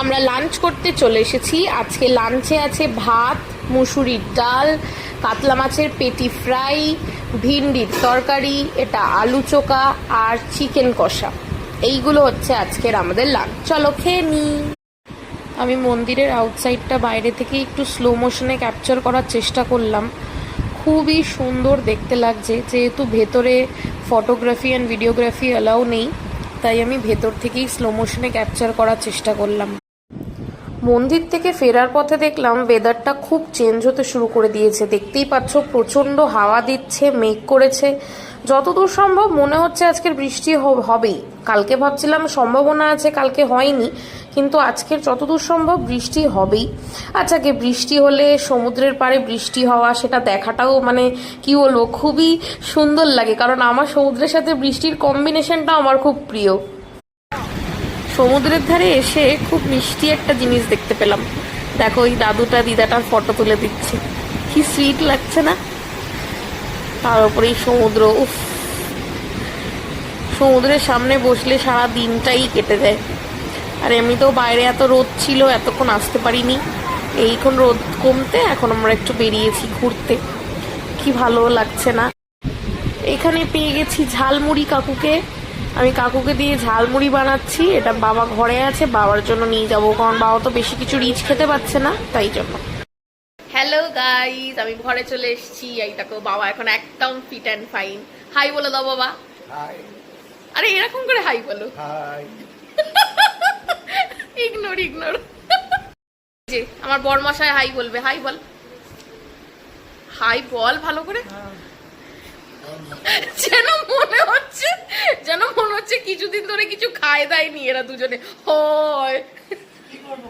আমরা লাঞ্চ করতে চলে এসেছি। আজকে লাঞ্চে আছে ভাত, মুসুরির ডাল, কাতলা মাছের পেটি ফ্রাই, ভিন্ডির তরকারি, এটা আলু চোখা আর চিকেন কষা। এইগুলো হচ্ছে আজকের আমাদের লাঞ্চ। চলো খেয়ে নিই। আমি মন্দিরের আউটসাইডটা বাইরে থেকে একটু স্লো মোশনে ক্যাপচার করার চেষ্টা করলাম। খুবই সুন্দর দেখতে লাগছে, যেহেতু ভেতরে ফটোগ্রাফি অ্যান্ড ভিডিওগ্রাফি অ্যালাউ নেই, তাই আমি ভেতর থেকেই স্লো মোশনে ক্যাপচার করার চেষ্টা করলাম। মন্দির থেকে ফেরার পথে দেখলাম ওয়েদারটা খুব চেঞ্জ হতে শুরু করে দিয়েছে। দেখতেই পাচ্ছ প্রচণ্ড হাওয়া দিচ্ছে, মেঘ করেছে। যতদূর সম্ভব মনে হচ্ছে আজকের বৃষ্টি হবেই। কালকে ভাবছিলাম সম্ভাবনা আছে, কালকে হয়নি, কিন্তু আজকের যতদূর সম্ভব বৃষ্টি হবেই। আচ্ছা, বৃষ্টি হলে সমুদ্রের পাড়ে বৃষ্টি হওয়া, সেটা দেখাটাও মানে কি বলবো, খুবই সুন্দর লাগে। কারণ আমার সমুদ্রের সাথে বৃষ্টির কম্বিনেশনটা আমার খুব প্রিয়। সমুদ্রের ধারে এসে খুব মিষ্টি একটা জিনিস দেখতে পেলাম। দেখো, ওই দাদুটা দিদাটার ফটো তুলে দিচ্ছে, কি সুইট লাগছে না? তার উপরে এই সমুদ্র, উফ, সমুদ্রের সামনে বসলে সারা দিনটাই কেটে যায়। আর এমনিতেও বাইরে এত রোদ ছিল, এতক্ষণ আসতে পারিনি। এইক্ষণ রোদ কমতে এখন আমরা একটু বেরিয়েছি ঘুরতে, কি ভালো লাগছে না। এখানে পেয়ে গেছি ঝালমুড়ি কাকুকে। আমি কাকুকে দিয়ে ঝালমুড়ি বানাচ্ছি। এটা বাবা ঘরে আছে, বাবার জন্য নিয়ে যাবো, কারণ বাবা তো বেশি কিছু রিচ খেতে পারছে না, তাই জন্য। হ্যালো গাইস, আমি ঘরে চলে এসেছি। এই দেখো, বাবা এখন একদম ফিট অ্যান্ড ফাইন। হাই বলে দাও বাবা। হাই। আরে এরকম করে হাই বলো। হাই। Ignore ignore. যে আমার বড়মশাই হাই বলবে, হাই বল, হাই বল ভালো করে। যেন মনে হচ্ছে কিছুদিন ধরে কিছু খায় দায়নি এরা দুজনে। হয়